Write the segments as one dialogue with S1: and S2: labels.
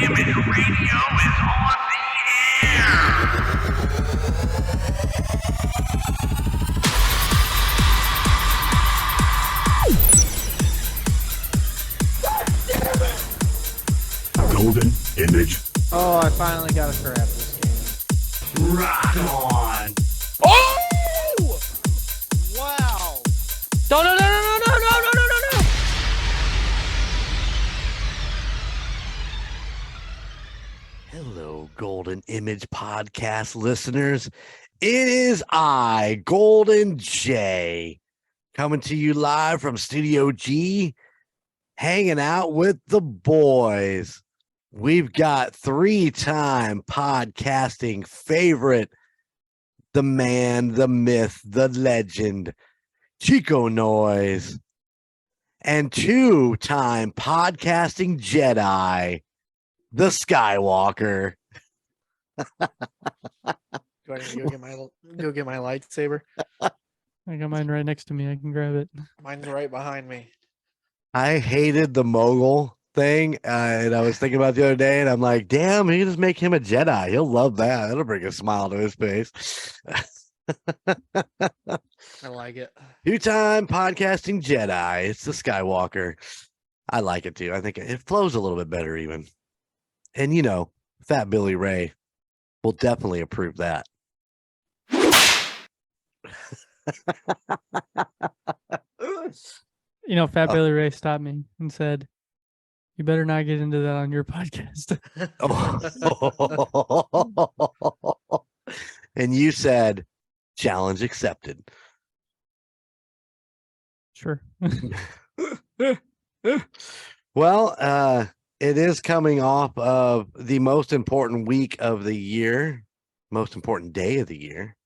S1: Image Radio is on the air.
S2: Golden Image.
S3: Oh, I finally got to craft this game.
S2: Rock on.
S3: Oh! Wow. No, no, no, no, no, no, no, no, no, no, no.
S4: Hello, Golden Image Podcast listeners. It is I, Golden J, coming to you live from Studio G, hanging out with the boys. We've got three-time podcasting favorite, the man, the myth, the legend, Chico Noise, and two-time podcasting Jedi, the Skywalker.
S3: Do I need to go get my lightsaber?
S5: I got mine right next to me. I can grab it.
S3: Mine's right behind me.
S4: I hated the mogul thing, and I was thinking about it the other day, and I'm like, damn, you can just make him a Jedi. He'll love that. It'll bring a smile to his face.
S3: I like it.
S4: Two-time podcasting Jedi. It's the Skywalker. I like it too. I think it flows a little bit better even. And you know, Fat Billy Ray will definitely approve that.
S5: You know, Fat Billy Ray stopped me and said, "You better not get into that on your podcast."
S4: And you said, challenge accepted.
S5: Sure.
S4: Well, it is coming off of the most important week of the year, most important day of the year.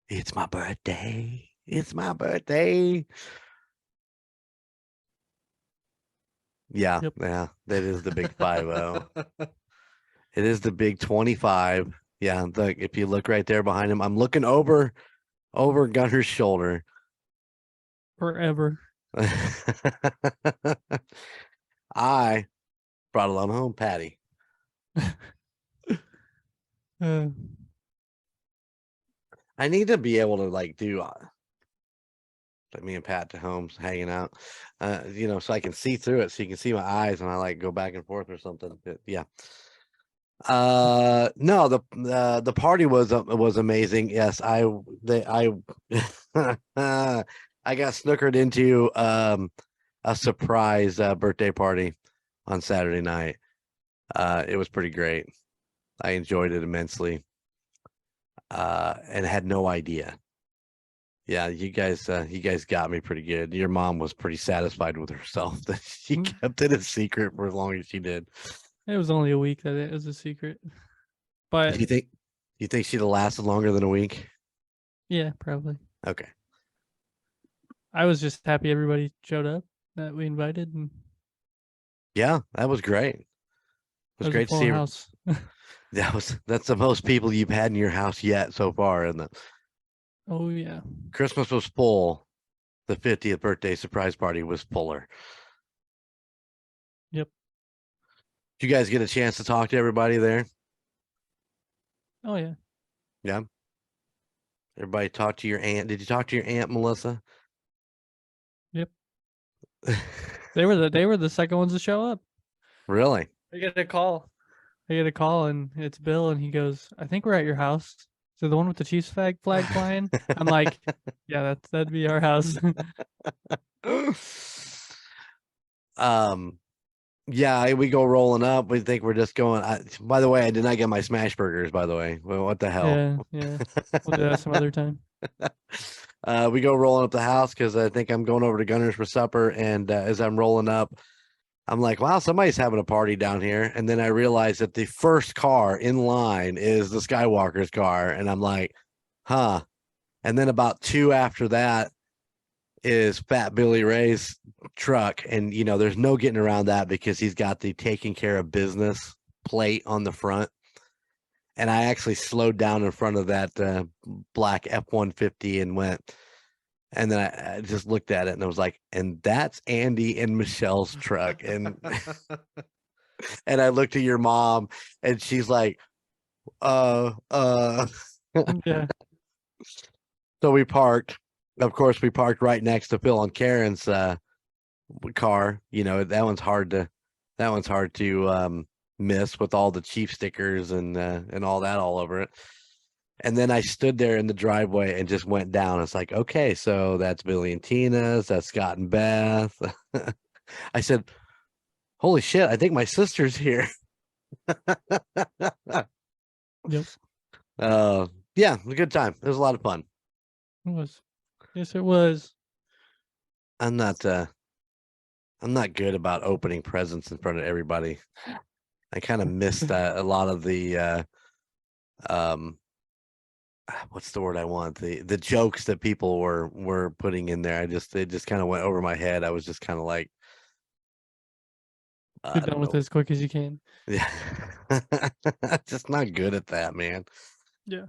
S4: It's my birthday. It's my birthday. Yeah,
S5: Yep.
S4: yeah, that is the big 50. It is the big 25. Yeah, if you look right there behind him, I'm looking over Gunner's shoulder.
S5: Forever.
S4: I brought along home Patty. I need to be able to like do like me and Pat to Holmes hanging out, so I can see through it, so you can see my eyes when I like go back and forth or something. But, yeah. No, the party was amazing. Yes, I I got snookered into a surprise birthday party on Saturday night. It was pretty great. I enjoyed it immensely. And had no idea. Yeah, you guys got me pretty good. Your mom was pretty satisfied with herself that she kept it a secret for as long as she did.
S5: It was only a week that it was a secret. But
S4: Do you think she'd have lasted longer than a week?
S5: yeah, probably.
S4: Okay.
S5: I was just happy everybody showed up that we invited, and
S4: Yeah, that was great. It was
S5: a
S4: great to
S5: full
S4: see.
S5: house.
S4: That's the most people you've had in your house yet so far, isn't it?
S5: Oh yeah.
S4: Christmas was full. The 50th birthday surprise party was fuller.
S5: Yep.
S4: Did you guys get a chance to talk to everybody there?
S5: Oh yeah.
S4: Yeah. Everybody talk to your aunt. Did you talk to your aunt, Melissa?
S5: Yep. They were the second ones to show up.
S4: Really?
S5: I get a call. And it's Bill, and he goes, "I think we're at your house. So the one with the Chiefs flag flying?" I'm like, "Yeah, that'd be our house."
S4: Yeah, we go rolling up. We think we're just going. By the way, I did not get my smash burgers, by the way. Well, what the hell?
S5: Yeah. We'll do that some other time.
S4: We go rolling up the house because I think I'm going over to Gunner's for supper. And as I'm rolling up, I'm like, wow, somebody's having a party down here. And then I realize that the first car in line is the Skywalker's car. And I'm like, huh. And then about two after that is Fat Billy Ray's truck. And, there's no getting around that because he's got the taking care of business plate on the front. And I actually slowed down in front of that black F-150 and went, And then I just looked at it and I was like, and that's Andy and Michelle's truck. And And I looked at your mom, and she's like,
S5: Yeah.
S4: So we parked. Of course, we parked right next to Phil and Karen's car. That one's hard to miss with all the Chief stickers and all that all over it. And then I stood there in the driveway and just went down. It's like, okay, so that's Billy and Tina's, that's Scott and Beth. I said, holy shit, I think my sister's here.
S5: Yep.
S4: Yeah, it was a good time. It was a lot of fun.
S5: It was. Yes, it was.
S4: I'm not good about opening presents in front of everybody. I kind of missed a lot of the what's the word I want? The jokes that people were putting in there. It just kind of went over my head. I was just kind of like,
S5: Get done with it as quick as you can.
S4: Yeah. Just not good at that, man.
S5: Yeah.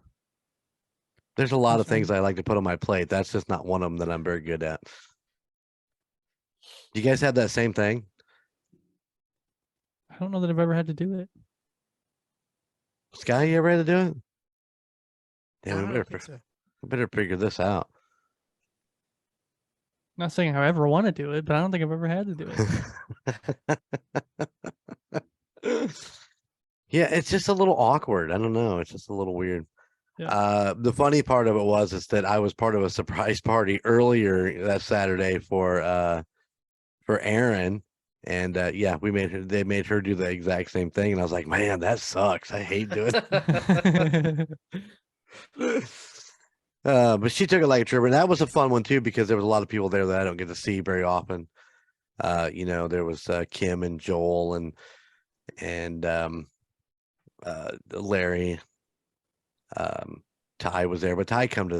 S4: There's a lot of
S5: That's
S4: things
S5: fine.
S4: I like to put on my plate. That's just not one of them that I'm very good at. You guys have that same thing?
S5: I don't know that I've ever had to do it.
S4: Sky, you ever had to do it?
S3: I
S4: Damn,
S3: don't think so.
S4: we better figure this out.
S5: Not saying I ever want to do it, but I don't think I've ever had to do it.
S4: Yeah, it's just a little awkward. I don't know. It's just a little weird.
S5: Yeah.
S4: The funny part of it is that I was part of a surprise party earlier that Saturday for Aaron. And they made her do the exact same thing. And I was like, man, that sucks. I hate doing it. But she took it like a trooper, and that was a fun one too, because there was a lot of people there that I don't get to see very often. There was Kim and Joel and Larry. Ty was there, but Ty come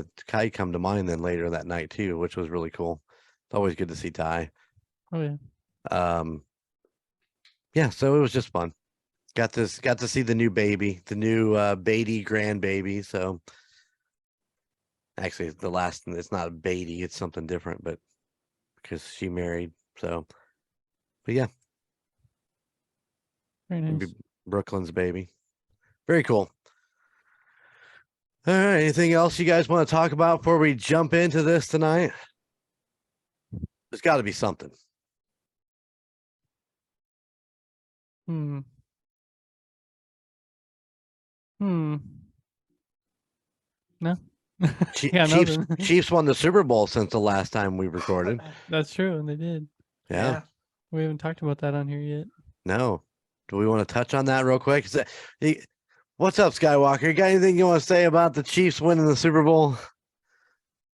S4: to mine then later that night too, which was really cool. It's always good to see Ty.
S5: Oh yeah.
S4: Yeah, so it was just fun. Got to see the new baby, the new Beatty grandbaby. So actually, it's not a Beatty, it's something different, but because she married. So, but yeah,
S5: Very nice.
S4: Brooklyn's baby. Very cool. All right, anything else you guys want to talk about before we jump into this tonight? There's got to be something.
S5: Hmm. No. Yeah, nothing.
S4: Chiefs won the Super Bowl since the last time we recorded.
S5: That's true, and they did.
S4: Yeah.
S5: We haven't talked about that on here yet.
S4: No. Do we want to touch on that real quick? What's up, Skywalker? You got anything you want to say about the Chiefs winning the Super Bowl?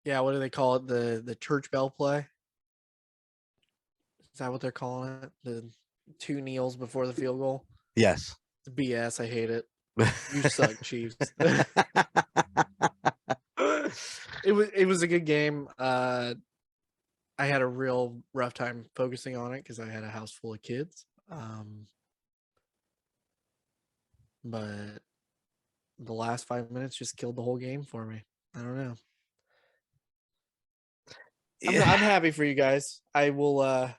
S3: Yeah, what do they call it? The church bell play? Is that what they're calling it? The 2 kneels before the field goal?
S4: Yes.
S3: It's BS. I hate it. You suck, Chiefs. It was a good game. I had a real rough time focusing on it because I had a house full of kids. But the last 5 minutes just killed the whole game for me. I don't know. I'm happy for you guys. I will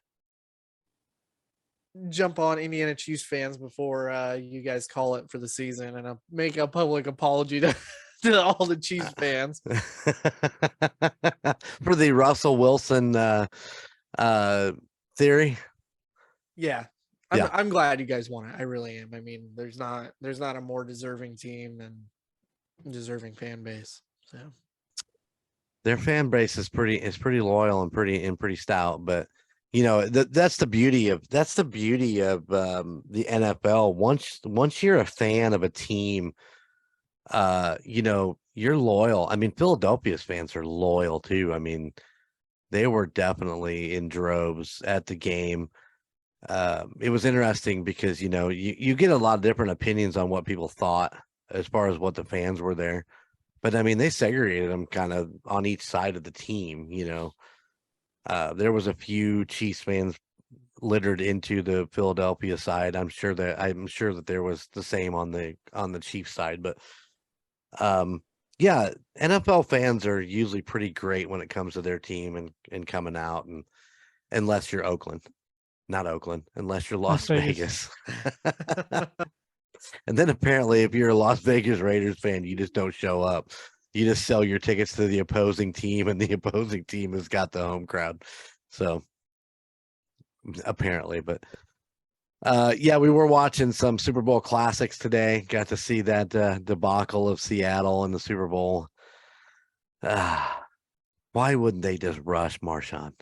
S3: jump on Indiana Chiefs fans before you guys call it for the season, and I'll make a public apology to all the Chiefs fans
S4: for the Russell Wilson theory.
S3: Yeah. I'm glad you guys won it. I really am. I mean, there's not a more deserving team and deserving fan base. So
S4: their fan base is pretty loyal and pretty stout, but that's the beauty of the NFL. Once you're a fan of a team, you're loyal. I mean, Philadelphia's fans are loyal too. I mean, they were definitely in droves at the game. It was interesting because you get a lot of different opinions on what people thought as far as what the fans were there, but I mean they segregated them kind of on each side of the team. There was a few Chiefs fans littered into the Philadelphia side. I'm sure that there was the same on the Chiefs side, but yeah, NFL fans are usually pretty great when it comes to their team and coming out, and unless you're Oakland. not Oakland, unless you're
S5: Las
S4: Las
S5: Vegas.
S4: Vegas. And then apparently, if you're a Las Vegas Raiders fan, you just don't show up. You just sell your tickets to the opposing team, and the opposing team has got the home crowd. So apparently, but yeah, we were watching some Super Bowl classics today. Got to see that debacle of Seattle in the Super Bowl. Why wouldn't they just rush Marshawn?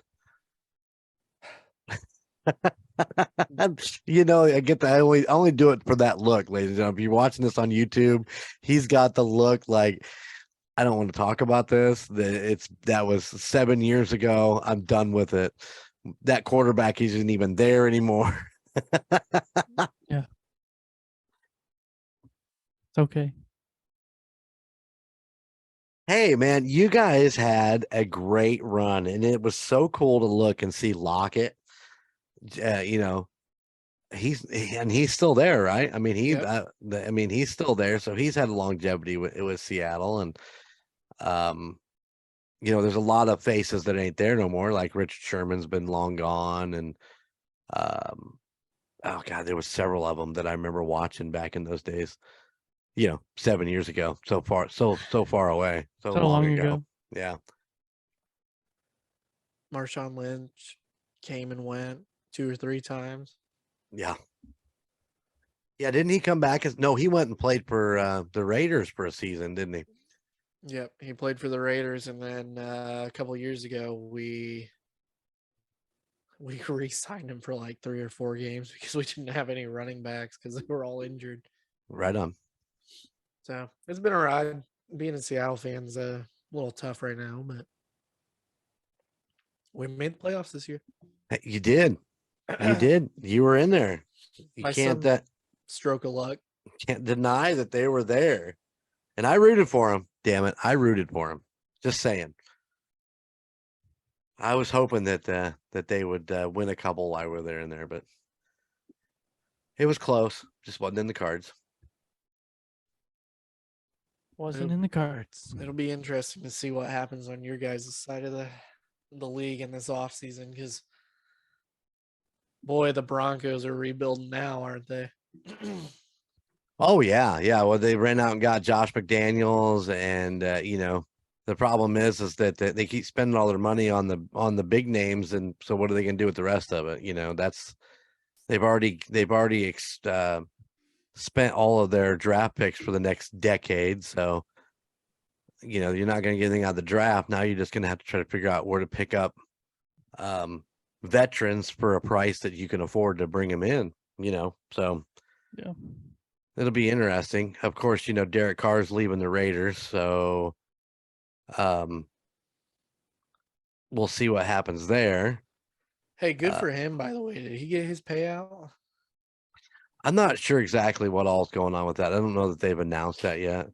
S4: You know, I get that. I only do it for that look, ladies and gentlemen. If you're watching this on YouTube, he's got the look like, I don't want to talk about this. That was 7 years ago. I'm done with it. That quarterback isn't even there anymore.
S5: Yeah. It's okay.
S4: Hey, man, you guys had a great run, and it was so cool to look and see Lockett. You know, he's still there, right? I mean,
S3: Yep.
S4: he's still there, so he's had a longevity with Seattle, and you know, there's a lot of faces that ain't there no more. Like Richard Sherman's been long gone, and oh god, there was several of them that I remember watching back in those days. You know, 7 years ago, so far away, so
S5: So
S4: long
S5: long
S4: ago.
S5: ago.
S4: Yeah,
S3: Marshawn Lynch came and went 2 or 3 times.
S4: yeah. Yeah, didn't he come back no, he went and played for the Raiders for a season, didn't he?
S3: Yep, he played for the Raiders, and then a couple years ago we re-signed him for like 3 or 4 games because we didn't have any running backs because they were all injured.
S4: Right on.
S3: So it's been a ride. Being a Seattle fan's a little tough right now, but we made the playoffs this year.
S4: Hey, you did. You did. You were in there. You
S3: My
S4: can't
S3: son, stroke of luck.
S4: can't deny that they were there. And I rooted for him. Damn it. I rooted for him. Just saying. I was hoping that that they would win a couple while we were there in there, but it was close. Just wasn't in the cards.
S5: Wasn't in the cards.
S3: It'll be interesting to see what happens on your guys' side of the league in this offseason because boy, the Broncos are rebuilding now, aren't they?
S4: Oh yeah, yeah. Well, they ran out and got Josh McDaniels, and you know, the problem is that they keep spending all their money on the big names, and so what are they going to do with the rest of it? You know, they've already spent all of their draft picks for the next decade, so you know, you're not going to get anything out of the draft. Now you're just going to have to try to figure out where to pick up veterans for a price that you can afford to bring them in. You know, so
S5: Yeah.
S4: it'll be interesting. Of course, you know, Derek Carr's leaving the Raiders, so we'll see what happens there.
S3: Hey, good for him, by the way. Did he get his payout?
S4: I'm not sure exactly what all's going on with that. I don't know that they've announced that yet.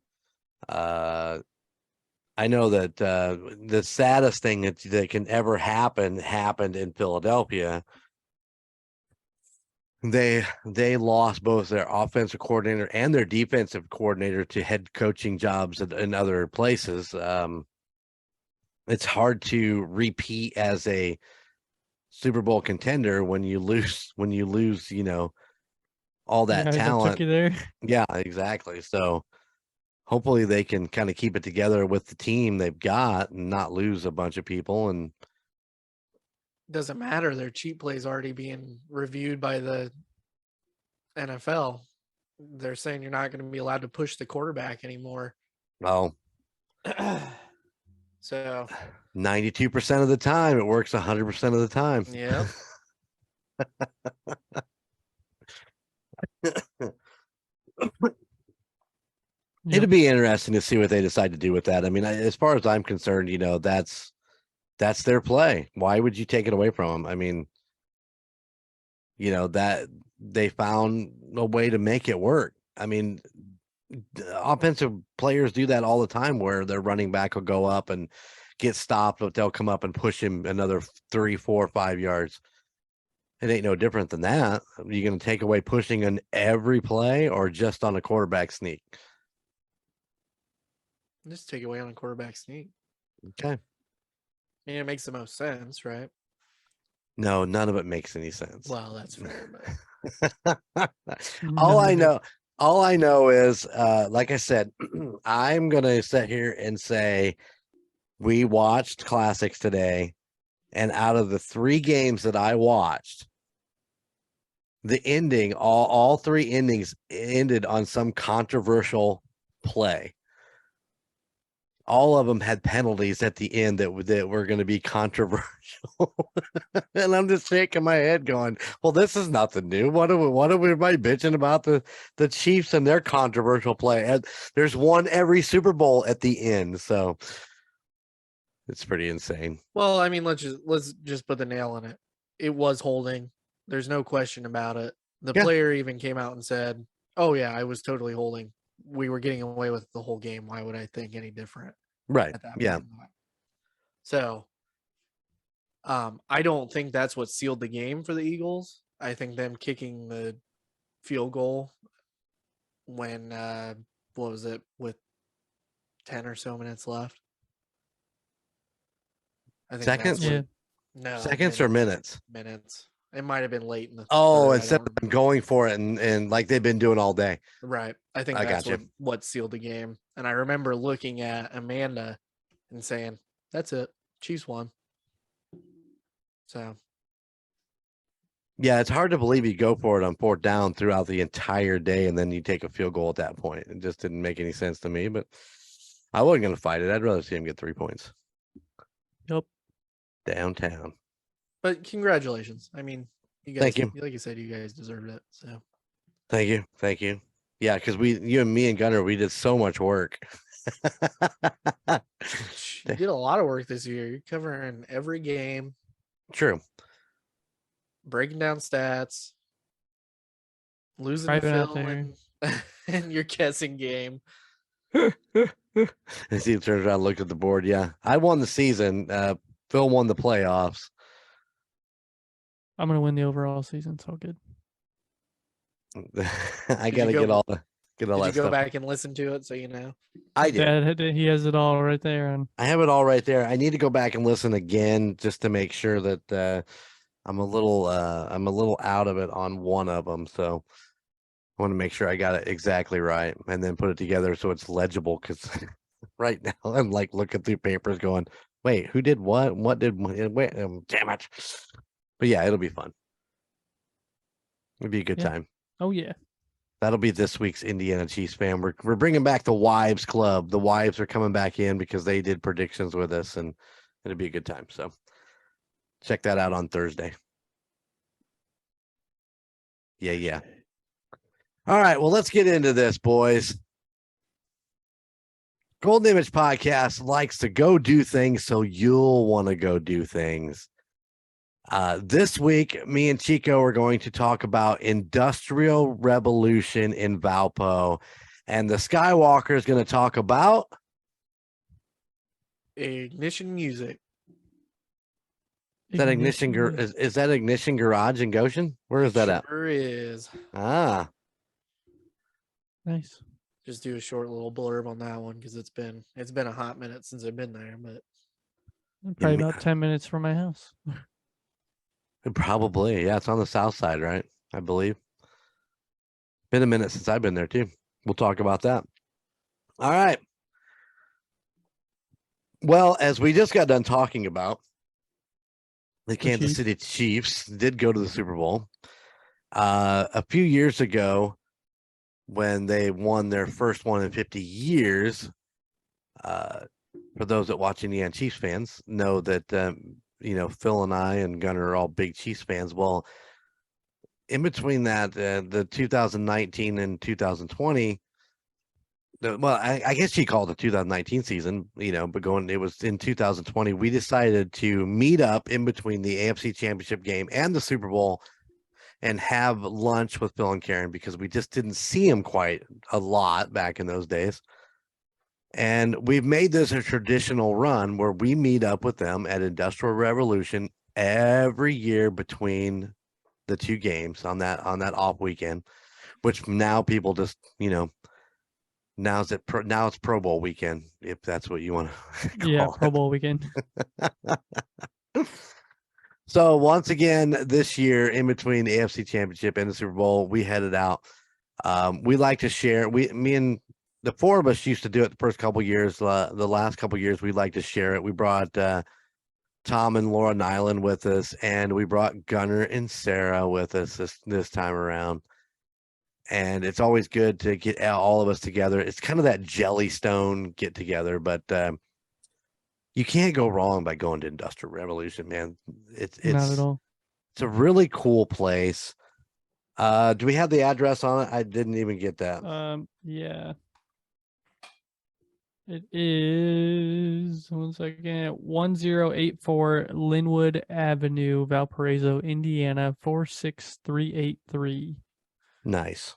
S4: I know that the saddest thing that can ever happened in Philadelphia. They lost both their offensive coordinator and their defensive coordinator to head coaching jobs in other places. It's hard to repeat as a Super Bowl contender when you lose, you know, all that
S5: Guys that took
S4: talent.
S5: you there.
S4: Yeah, exactly. So hopefully they can kind of keep it together with the team they've got and not lose a bunch of people. And
S3: Doesn't matter. Their cheap plays already being reviewed by the NFL. They're saying you're not going to be allowed to push the quarterback anymore.
S4: well,
S3: So
S4: 92% of the time it works 100% of the time.
S3: yeah.
S4: It'd be interesting to see what they decide to do with that. I mean, as far as I'm concerned, you know, that's their play. Why would you take it away from them? I mean, you know, that they found a way to make it work. I mean, offensive players do that all the time where their running back will go up and get stopped, but they'll come up and push him another 3, 4, 5 yards. It ain't no different than that. Are you going to take away pushing on every play or just on a quarterback sneak?
S3: Just take away on a quarterback sneak.
S4: Okay.
S3: I mean, it makes the most sense, right?
S4: No, none of it makes any sense.
S3: Well, that's fair, but
S4: all
S5: None
S4: I
S5: of it.
S4: know, all I know is, like I said, I'm gonna sit here and say we watched classics today, and out of the 3 games that I watched, the ending, all 3 endings ended on some controversial play. All of them had penalties at the end that were going to be controversial. And I'm just shaking my head going, well, this is nothing new. What are we bitching about the Chiefs and their controversial play? And there's one every Super Bowl at the end. So it's pretty insane.
S3: well, I mean, let's just put the nail in it. It was holding. There's no question about it. The
S4: Yeah.
S3: player even came out and said, "Oh yeah, I was totally holding. We were getting away with the whole game. Why would I think any different
S4: Right.
S3: at that
S4: Yeah.
S3: point in time?" So, I don't think that's what sealed the game for the Eagles. I think them kicking the field goal when what was it, with 10 or so minutes left. I think that's
S4: Seconds?
S3: what,
S5: Yeah.
S3: no,
S4: Seconds or minutes?
S3: minutes. It might have been late in the
S4: Oh,
S3: third, I
S4: instead
S3: don't
S4: of them going for it and like they've been doing all day.
S3: Right. I think
S4: I
S3: that's
S4: gotcha.
S3: what sealed the game. And I remember looking at Amanda and saying, "That's it. Chiefs won." So
S4: Yeah, it's hard to believe you go for it on 4th down throughout the entire day and then you take a field goal at that point. It just didn't make any sense to me, but I wasn't going to fight it. I'd rather see him get 3 points
S5: Yep.
S4: downtown.
S3: but congratulations. I mean, you guys,
S4: Thank you.
S3: like you said, you guys deserved it. So
S4: Thank you. Thank you. Yeah, because you and me and Gunnar, we did so much work.
S3: you did a lot of work this year. You're covering every game,
S4: True.
S3: breaking down stats, losing
S5: Driving
S3: to
S5: out
S3: Phil
S5: there.
S3: and your guessing game.
S4: And Steve turns around and looked at the board. Yeah, I won the season. Phil won the playoffs.
S5: I'm gonna win the overall season. So good.
S4: I
S3: Did
S4: got to
S3: you
S4: get
S3: go-
S4: all
S3: Did
S4: that
S3: you go
S4: stuff.
S3: back and listen to it so you know?
S4: I did.
S5: Dad, he has it all right there. And
S4: I have it all right there. I need to go back and listen again just to make sure that I'm a little out of it on one of them. So I want to make sure I got it exactly right and then put it together so it's legible. Because right now I'm like looking through papers, going, "Wait, who did what? What did? Wait, damn it!" But yeah, it'll be fun. It'll be a good
S5: Yeah.
S4: time.
S5: oh yeah,
S4: That'll be this week's Indiana Chiefs fan. We're bringing back the Wives Club. The wives are coming back in because they did predictions with us, and it'll be a good time. So check that out on Thursday. Yeah. All right, well, let's get into this, boys. Golden Image Podcast likes to go do things so you'll want to go do things. This week, me and Chico are going to talk about Industrial Revolution in Valpo, and the Skywalker is going to talk about
S3: Ignition music.
S4: is that is that Ignition Garage in Goshen? Where is that at?
S3: Sure is.
S4: Ah,
S5: nice.
S3: Just do a short little blurb on that one because it's been a hot minute since I've been there, but
S5: Probably
S4: me-
S5: about 10 minutes from my house.
S4: probably. Yeah, it's on the south side, right? I believe. Been a minute since I've been there too. We'll talk about that. All right. Well, as we just got done talking about, the Kansas
S5: Chiefs.
S4: City Chiefs did go to the Super Bowl. A few years ago, when they won their first one in 50 years, for those that watch Indiana Chiefs fans know that, Phil and I and Gunnar are all big Chiefs fans. Well, in between that, the 2019 and 2020, I guess she called the 2019 season, but it was in 2020. We decided to meet up in between the AFC Championship game and the Super Bowl and have lunch with Phil and Karen because we just didn't see him quite a lot back in those days. And we've made this a traditional run where we meet up with them at Industrial Revolution every year between the two games on that off weekend, which now people just, now it's Pro Bowl weekend, if that's what you want to call
S5: Yeah,
S4: it.
S5: Pro Bowl weekend.
S4: So once again, this year, in between the AFC Championship and the Super Bowl, we headed out. We like to share. Me and the four of us used to do it the first couple years. The last couple years, we like to share it. We brought Tom and Laura Nyland with us, and we brought Gunnar and Sarah with us this time around. And it's always good to get all of us together. It's kind of that Jellystone get together, but you can't go wrong by going to Industrial Revolution, man.
S5: Not at all.
S4: It's a really cool place. Do we have the address on it? I didn't even get that.
S5: Yeah. It is 1084 Linwood Avenue, Valparaiso, Indiana, 46383.
S4: Nice.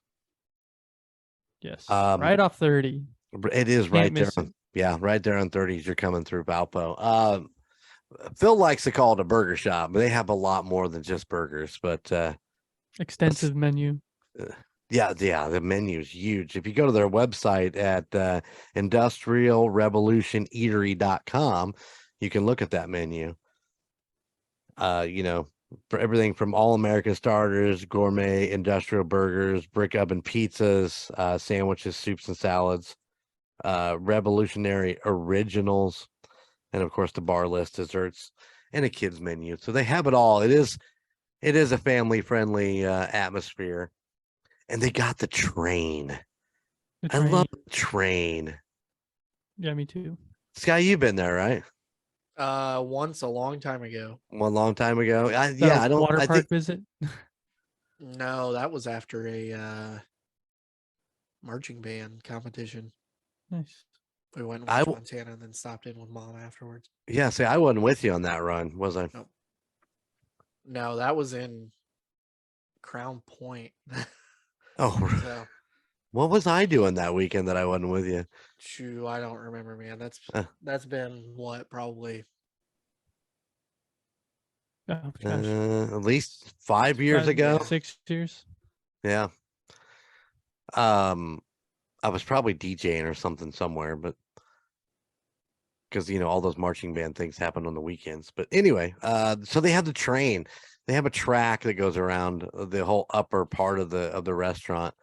S5: Yes.
S4: Um,
S5: right off 30.
S4: It is
S5: Can't
S4: right there.
S5: miss it.
S4: Yeah, right there on 30s. You're coming through Valpo. Phil likes to call it a burger shop, but they have a lot more than just burgers. But
S5: Extensive menu.
S4: yeah, the menu is huge. If you go to their website at industrialrevolutioneatery.com, you can look at that menu. For everything from all American starters, gourmet, industrial burgers, brick oven pizzas, sandwiches, soups and salads, revolutionary originals, and of course the bar list, desserts, and a kids menu. So they have it all. It is a family friendly atmosphere, and they got the train. I love the train.
S5: Yeah, me too.
S4: Sky, you've been there, right?
S3: Once a long time ago.
S4: One long time ago.
S5: I don't. Water park visit.
S3: No, that was after a marching band competition.
S5: Nice.
S3: We went and watched Montana and then stopped in with Mom afterwards.
S4: Yeah, see, I wasn't with you on that run, was I?
S3: Nope. No, that was in Crown Point.
S4: Oh,
S3: so,
S4: what was I doing that weekend that I wasn't with you?
S3: Shoo, I don't remember, man. That's been what, probably
S4: at least 5 years ago.
S5: 6 years.
S4: Yeah. I was probably DJing or something somewhere, but because all those marching band things happen on the weekends. But anyway, so they have the train. They have a track that goes around the whole upper part of the restaurant.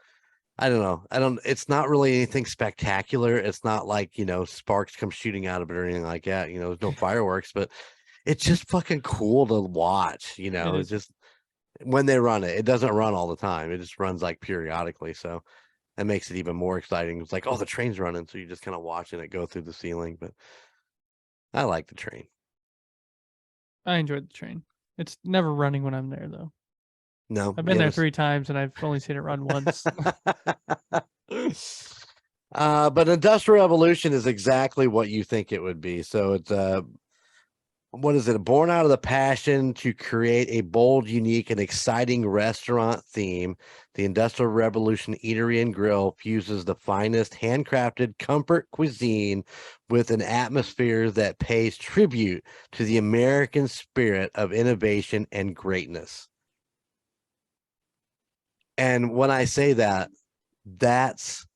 S4: I don't know. It's not really anything spectacular. It's not like, sparks come shooting out of it or anything like that. There's no fireworks, but it's just fucking cool to watch. It's just when they run it. It doesn't run all the time. It just runs like periodically. So that makes it even more exciting. It's like, oh, the train's running. So you're just kind of watching it go through the ceiling. But I like the train.
S5: I enjoyed the train. It's never running when I'm there, though.
S4: No.
S5: I've been there 3 times and I've only seen it run once.
S4: But Industrial Revolution is exactly what you think it would be. So it's what is it? Born out of the passion to create a bold, unique, and exciting restaurant theme, the Industrial Revolution Eatery and Grill fuses the finest handcrafted comfort cuisine with an atmosphere that pays tribute to the American spirit of innovation and greatness. And when I say that, that's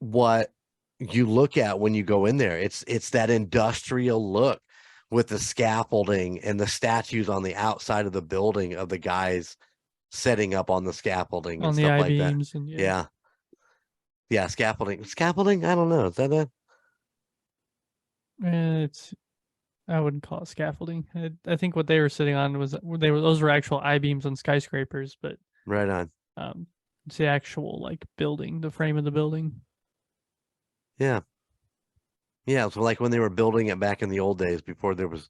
S4: what you look at when you go in there. It's that industrial look with the scaffolding and the statues on the outside of the building of the guys setting up on the scaffolding and stuff like that.
S5: And
S4: Yeah, scaffolding. Scaffolding? I don't know. Is that it?
S5: I wouldn't call it scaffolding. I think what they were sitting on those were actual I-beams on skyscrapers, but
S4: right on.
S5: It's the actual building, the frame of the building.
S4: Yeah. Yeah, so like when they were building it back in the old days before there was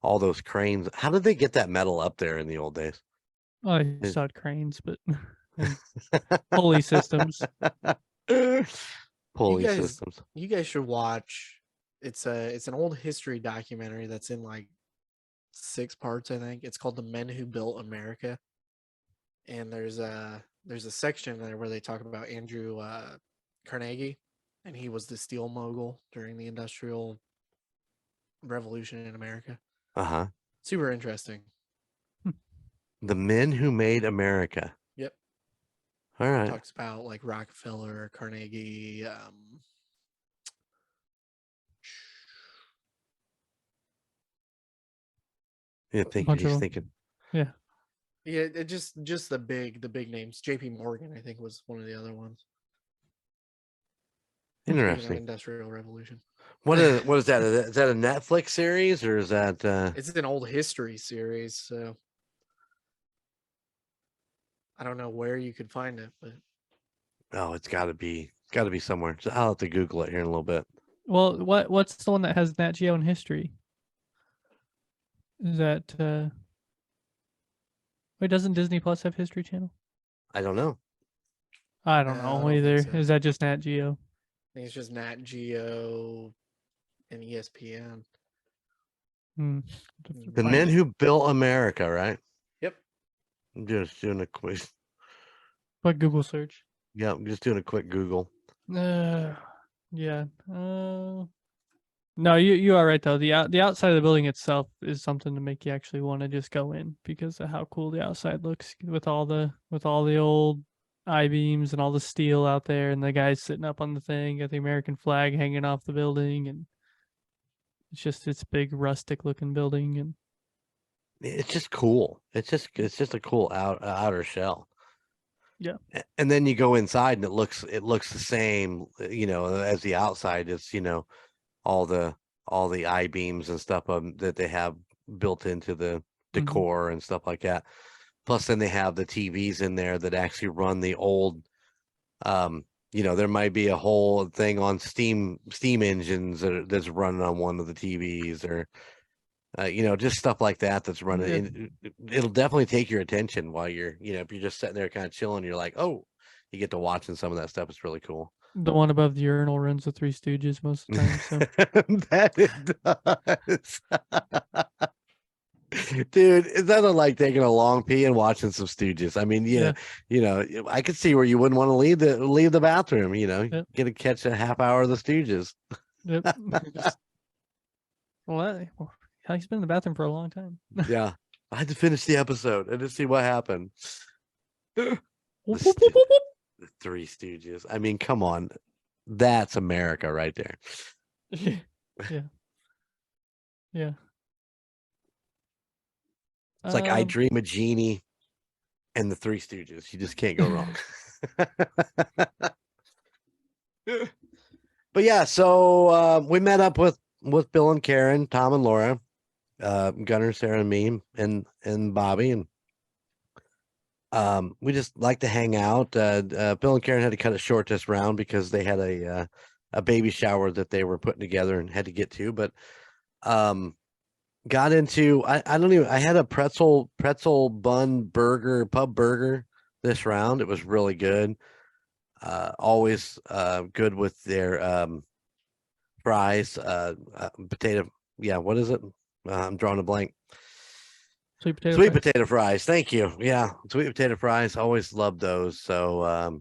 S4: all those cranes. How did they get that metal up there in the old days?
S5: Well, I saw it cranes, but pulley systems.
S4: Pulley systems.
S3: You guys should watch. It's an old history documentary that's in 6 parts, I think. It's called The Men Who Built America. And there's a section there where they talk about Andrew Carnegie. And he was the steel mogul during the Industrial Revolution in America.
S4: Uh-huh.
S3: Super interesting.
S4: The Men Who Made America.
S3: Yep.
S4: All right.
S3: Talks about Rockefeller, Carnegie,
S4: You
S5: A
S4: think
S5: bunch of
S4: he's
S5: 'em.
S4: thinking?
S5: Yeah.
S3: Yeah, it just the big names. J.P. Morgan, I think, was one of the other ones. Speaking of
S4: Interesting.
S3: Industrial Revolution,
S4: What is that? Is that a Netflix series or is that?
S3: it's an old history series, so I don't know where you could find it, but
S4: Oh, it's got to be somewhere. So I'll have to Google it here in a little bit.
S5: Well, what's the one that has Nat Geo and history? Is that wait, doesn't Disney Plus have History Channel?
S4: I don't know.
S5: I don't
S3: No,
S5: know
S3: I don't
S5: either.
S3: think so.
S5: Is that just Nat Geo?
S3: I think it's just Nat Geo and ESPN.
S5: Hmm.
S4: The Men Who Built America, right?
S3: Yep.
S4: I'm just doing a quick.
S5: What Google search?
S4: Yeah, I'm just doing a quick Google.
S5: Yeah. No, you are right though. The outside of the building itself is something to make you actually want to just go in because of how cool the outside looks with all the old I-beams and all the steel out there and the guys sitting up on the thing, got the American flag hanging off the building, and it's big rustic looking building, and
S4: It's just cool. It's just a cool outer shell.
S5: Yeah.
S4: And then you go inside and it looks the same, as the outside. It's all the I-beams and stuff that they have built into the decor and stuff like that. Plus, then they have the TVs in there that actually run the old. There might be a whole thing on steam engines that's running on one of the TVs, or just stuff like that that's running. It'll definitely take your attention while you're, if you're just sitting there kind of chilling, you're like, oh, you get to watching some of that stuff. It's really cool.
S5: the one above the urinal runs the Three Stooges most of the time. So
S4: That it does. Dude, it's nothing like taking a long pee and watching some Stooges. I mean,
S5: Yeah.
S4: I could see where you wouldn't want to leave the bathroom.
S5: Yep.
S4: Get to catch a half hour of the Stooges.
S5: Yep. Well, he's been in the bathroom for a long time.
S4: Yeah, I had to finish the episode and to see what happened. The Three Stooges. I mean, come on, that's America right there.
S5: Yeah. Yeah.
S4: It's like I Dream of Jeannie and the Three Stooges. You just can't go wrong. But yeah, so we met up with Bill and Karen, Tom and Laura, Gunnar, Sarah, and me, and Bobby, and we just like to hang out. Bill and Karen had to cut it short this round because they had a baby shower that they were putting together and had to get to, but got into I had a pretzel bun burger, pub burger this round. It was really good. Always good with their fries, potato. Yeah, what is it? I'm drawing a blank.
S5: Sweet potato.
S4: Sweet
S5: fries.
S4: potato fries. Thank you. Yeah, sweet potato fries. Always love those. So,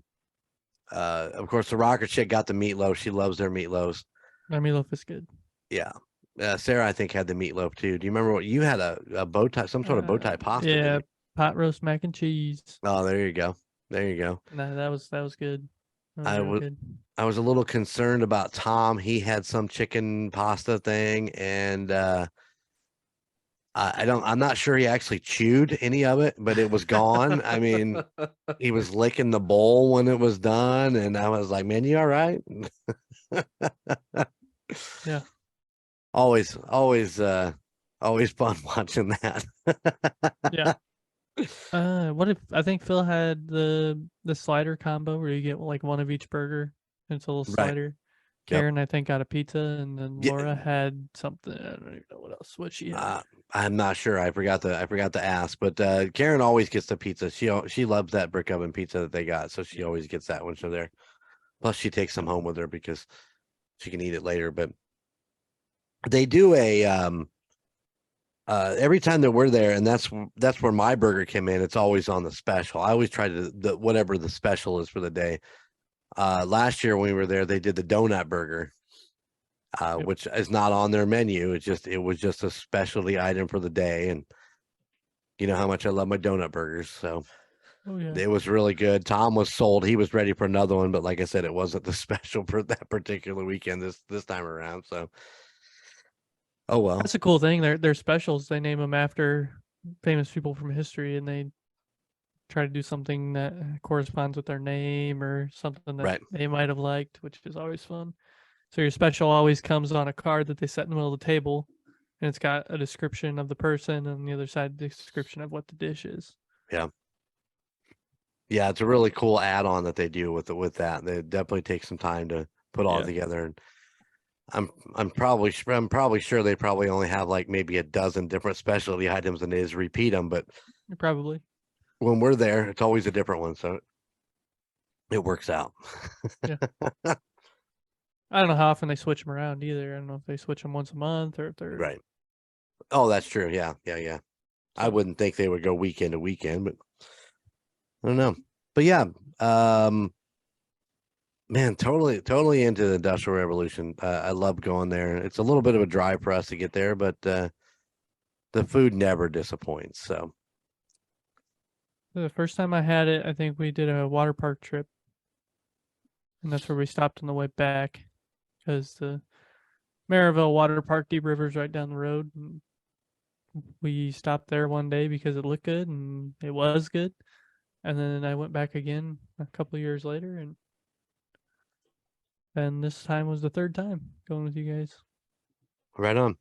S4: of course, the rocker chick got the meatloaf. She loves their meatloaves.
S5: That meatloaf is good.
S4: Yeah. Sarah, I think, had the meatloaf too. Do you remember what you had? A bow tie, some sort of bow tie pasta.
S5: Yeah,
S4: didn't you?
S5: pot roast mac and cheese.
S4: Oh, there you go. There you go.
S5: No, that was good. That
S4: I
S5: real
S4: would-
S5: good.
S4: I was a little concerned about Tom. He had some chicken pasta thing, and I'm not sure he actually chewed any of it, but it was gone. I mean, he was licking the bowl when it was done, and I was like, "Man, you all right?"
S5: Yeah.
S4: Always fun watching that.
S5: Yeah. What if I think Phil had the slider combo where you get like one of each burger. It's a little
S4: Right.
S5: slider.
S4: Yep.
S5: Karen, I think, got a pizza, and then
S4: Yeah.
S5: Laura had something. I don't even know what else. What she had.
S4: I'm not sure. I forgot to ask, but Karen always gets the pizza. She loves that brick oven pizza that they got, so she always gets that when she's there. Plus, she takes some home with her because she can eat it later. But they do a every time that we're there, and that's where my burger came in. It's always on the special. I always try to whatever the special is for the day. Last year when we were there, they did the donut burger,
S5: Yep.
S4: which is not on their menu. It was just a specialty item for the day, and you know how much I love my donut burgers. So
S5: Oh yeah.
S4: it was really good. Tom was sold. He was ready for another one, but like I said, it wasn't the special for that particular weekend this time around. So Oh well.
S5: That's a cool thing. They're specials. They name them after famous people from history, and they try to do something that corresponds with their name or something that
S4: Right.
S5: they might have liked, which is always fun. So your special always comes on a card that they set in the middle of the table, and it's got a description of the person, and on the other side, the description of what the dish is.
S4: Yeah, it's a really cool add-on that they do with that. They definitely take some time to put all
S5: Yeah.
S4: together, and I'm probably sure they probably only have like maybe a dozen different specialty items and they just repeat them. But
S5: Probably.
S4: when we're there, it's always a different one, so it works out.
S5: I don't know how often they switch them around either. I don't know if they switch them once a month or if they're
S4: Right. Oh, that's true. Yeah. I
S5: So-
S4: wouldn't think they would go weekend to weekend, but I don't know. But yeah, man, totally into the Industrial Revolution. I love going there. It's a little bit of a drive for us to get there, but the food never disappoints. So
S5: The first time I had it, I think we did a water park trip, and that's where we stopped on the way back, because the Maryville Water Park, Deep River's right down the road. And we stopped there one day because it looked good and it was good, and then I went back again a couple of years later, and then this time was the third time going with you guys.
S4: right on.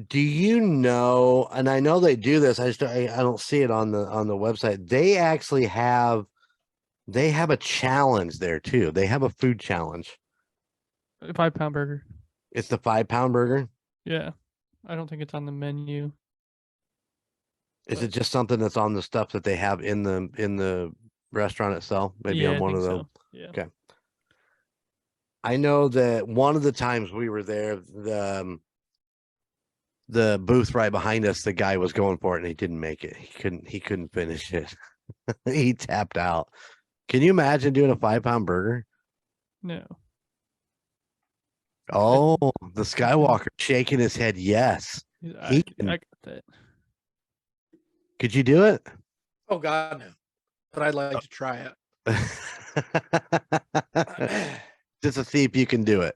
S4: Do you know? And I know they do this. I don't see it on the website. They actually have a challenge there too. They have a food challenge.
S5: A 5-pound burger.
S4: It's the 5-pound burger.
S5: Yeah, I don't think it's on the menu.
S4: Is it just something that's on the stuff that they have in the restaurant itself? Maybe on
S5: I
S4: one
S5: think
S4: of them.
S5: so. Yeah.
S4: Okay. I know that one of the times we were there, the booth right behind us, the guy was going for it and he didn't make it. He couldn't finish it. He tapped out. Can you imagine doing a 5-pound burger?
S5: No.
S4: Oh, the Skywalker shaking his head. Yes.
S5: I
S4: can.
S5: got that.
S4: Could you do it?
S3: Oh God, no. But I'd like to try it.
S4: Just to see if you can do it.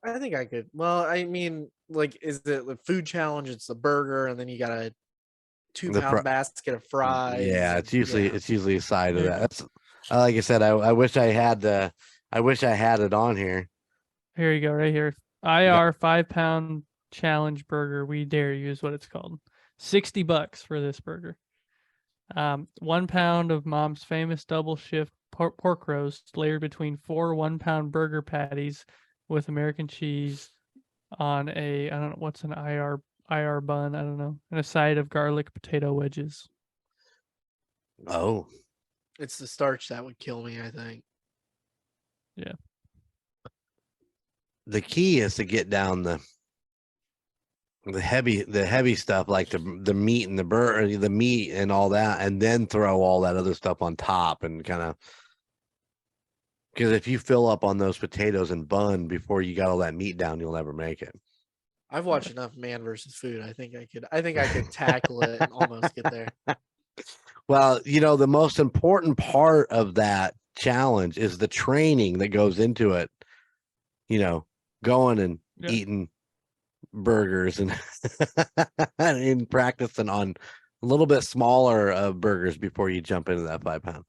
S3: I think I could. Well, I mean, like, is it the food challenge? It's the burger, and then you got a 2-pound basket of fries.
S4: Yeah,
S3: and-
S4: it's usually a side of
S5: Yeah.
S4: that. That's like I said. I wish I had it on here.
S5: Here you go, right here. IR 5-pound challenge burger. We dare you is what it's called. $60 for this burger. 1 pound of Mom's famous double shift pork roast layered between 4 1-pound burger patties with American cheese on I don't know what's an IR bun. I don't know, and a side of garlic potato wedges.
S4: Oh,
S3: It's the starch that would kill me, I think.
S5: Yeah.
S4: the key is to get down the heavy stuff like the meat and the meat and all that, and then throw all that other stuff on top and kind of, because if you fill up on those potatoes and bun before you got all that meat down, you'll never make it.
S3: I've watched enough Man versus Food. I think I could tackle it and almost get there.
S4: Well, the most important part of that challenge is the training that goes into it. Going and
S5: Yeah.
S4: eating burgers and and practicing on a little bit smaller burgers before you jump into that 5-pound.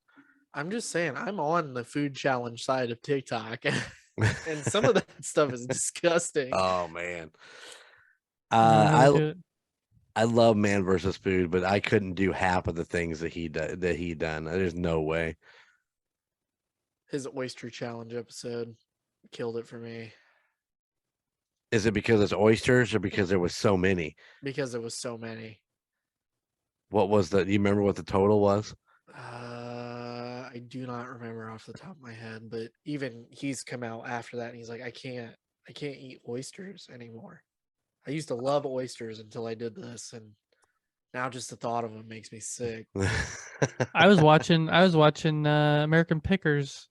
S3: I'm just saying, I'm on the food challenge side of TikTok, and some of that stuff is disgusting.
S4: Oh man.
S5: I do it.
S4: I love Man versus Food, but I couldn't do half of the things that he done. There's no way.
S3: His oyster challenge episode killed it for me
S4: Is it because it's oysters or because there was so many?
S3: because there was so many.
S4: What was you remember what the total was?
S3: I do not remember off the top of my head, but even he's come out after that and he's like, I can't eat oysters anymore. I used to love oysters until I did this, and now just the thought of them makes me sick.
S5: I was watching American Pickers.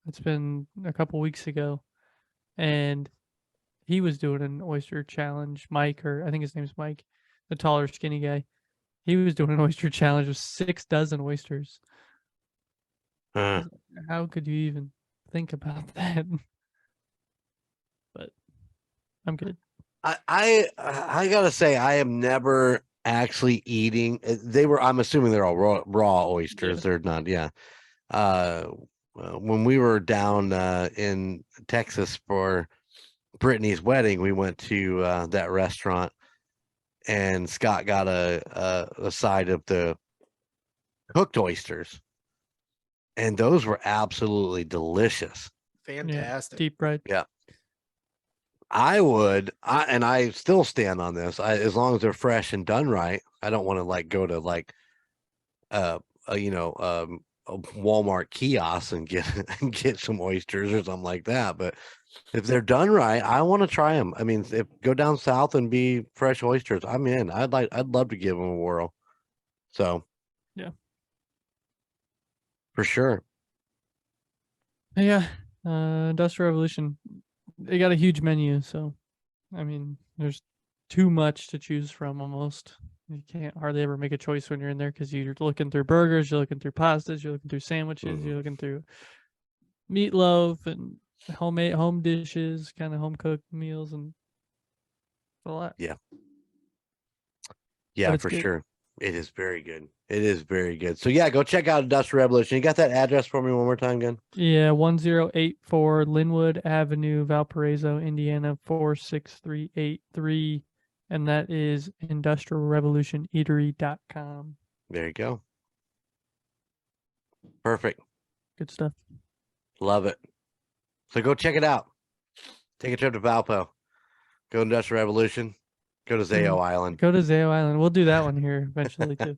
S5: It's been a couple weeks ago, and he was doing an oyster challenge. Mike, or I think his name's Mike, the taller, skinny guy. He was doing an oyster challenge with 6 dozen oysters.
S4: Uh,
S5: How could you even think about that? But I'm good.
S4: I gotta say I am never actually eating. I'm assuming they're all raw oysters.
S5: Yeah.
S4: They're not. Yeah. When we were down in Texas for Brittany's wedding, we went to that restaurant, and Scott got a side of the cooked oysters, and those were absolutely delicious.
S3: Fantastic.
S5: Deep fried.
S4: Yeah. I still stand on this. As long as they're fresh and done right, I don't want to like go to like a Walmart kiosk and get and get some oysters or something like that. But if they're done right, I want to try them. I mean, if go down south and be fresh oysters, I'm in. I'd love to give them a whirl. So
S5: Yeah.
S4: for sure.
S5: Yeah. Industrial Revolution. They got a huge menu, so I mean, there's too much to choose from almost. You can't hardly ever make a choice when you're in there because you're looking through burgers, you're looking through pastas, you're looking through sandwiches, you're looking through meatloaf and homemade home dishes, kind of home cooked meals, and a lot.
S4: Yeah,
S5: But it's
S4: for
S5: good.
S4: sure. It is very good. It is very good. So yeah, go check out Industrial Revolution. You got that address for me one more time, again?
S5: Yeah, 1084 Linwood Avenue, Valparaiso, Indiana 46383, and that is industrialrevolutioneatery.com.
S4: There you go. Perfect.
S5: Good stuff.
S4: Love it. So go check it out. Take a trip to Valpo. Go to Industrial Revolution. Go to Zayo Island.
S5: Go to Zayo Island. We'll do that one here eventually too.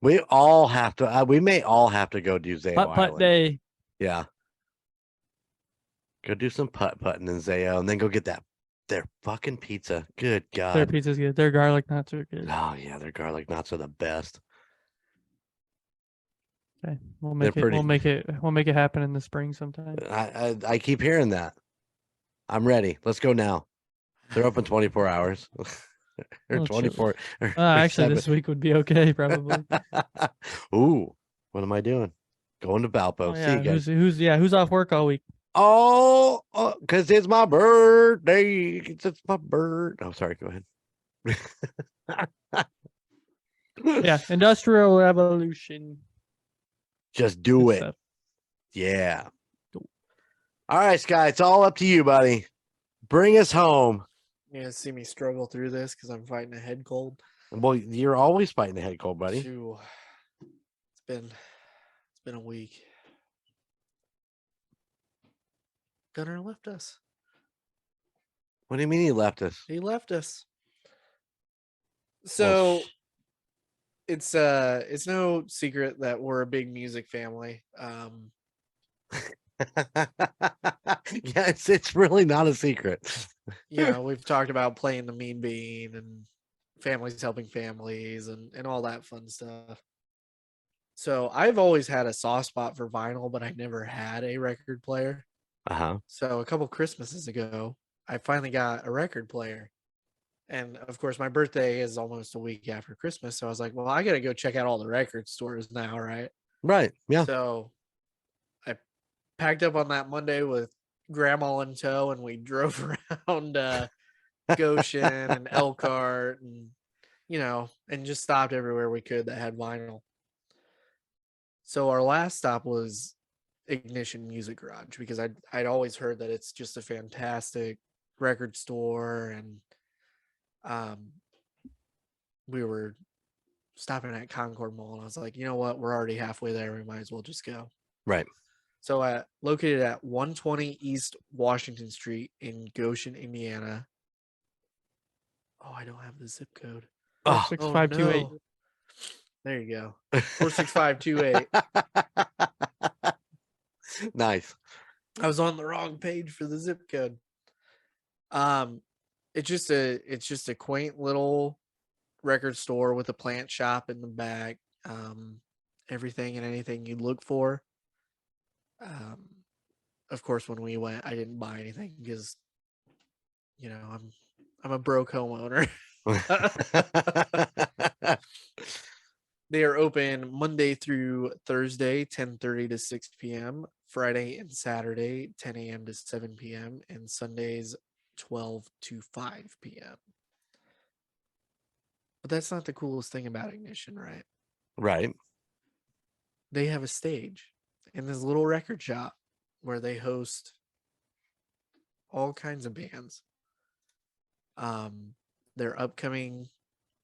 S4: We all have to. We may all have to go do Zayo
S5: Putt
S4: Island.
S5: day.
S4: Yeah. Go do some putting in Zayo, and then go get their fucking pizza. Good God.
S5: Their pizza's good. Their garlic knots are good.
S4: Oh yeah, their garlic knots are the best.
S5: Okay, we'll
S4: They're
S5: make it.
S4: pretty-
S5: We'll make it happen in the spring sometime.
S4: I keep hearing that. I'm ready. Let's go now. They're open 24 hours. Or
S5: Well,
S4: 24. or
S5: Actually,
S4: 7.
S5: this week would be okay, probably.
S4: Ooh, what am I doing? Going to Valpo.
S5: Oh,
S4: See
S5: yeah.
S4: you guys.
S5: Who's off work all week?
S4: Oh, because it's my birthday. It's my bird. Oh, sorry. Go ahead.
S5: Yeah, Industrial Revolution.
S4: Just do
S5: Good
S4: it.
S5: stuff.
S4: Yeah. All right, Sky. It's all up to you, buddy. Bring us home.
S3: You gonna see me struggle through this because I'm fighting a head cold.
S4: Well, you're always fighting the head cold, buddy.
S3: Phew. It's been a week. Gunnar left us.
S4: What do you mean he left us?
S3: He left us. So it's no secret that we're a big music family.
S4: Yeah, it's really not a secret.
S3: We've talked about playing the mean bean and families helping families and all that fun stuff. So I've always had a soft spot for vinyl, but I never had a record player.
S4: Uh-huh.
S3: So a couple Christmases ago, I finally got a record player. And of course, my birthday is almost a week after Christmas. So I was like, well, I got to go check out all the record stores now, right?
S4: Right. Yeah.
S3: So I packed up on that Monday with grandma in tow, and we drove around Goshen and Elkhart and, and just stopped everywhere we could that had vinyl. So our last stop was Ignition Music Garage because I'd always heard that it's just a fantastic record store, and we were stopping at Concord Mall, and I was like, you know what, we're already halfway there, we might as well just go.
S4: Right.
S3: So located at 120 East Washington Street in Goshen, Indiana. Oh, I don't have the zip code.
S4: Oh,
S5: 6528.
S3: no. There you go. 46528.
S4: Nice.
S3: I was on the wrong page for the zip code. It's just a quaint little record store with a plant shop in the back. Everything and anything you'd look for. Of course, when we went, I didn't buy anything because, I'm a broke homeowner. They are open Monday through Thursday, 10:30 to 6 p.m., Friday and Saturday, 10 a.m. to 7 p.m., and Sundays, 12 to 5 p.m. But that's not the coolest thing about Ignition, right?
S4: Right.
S3: They have a stage in this little record shop where they host all kinds of bands. Their upcoming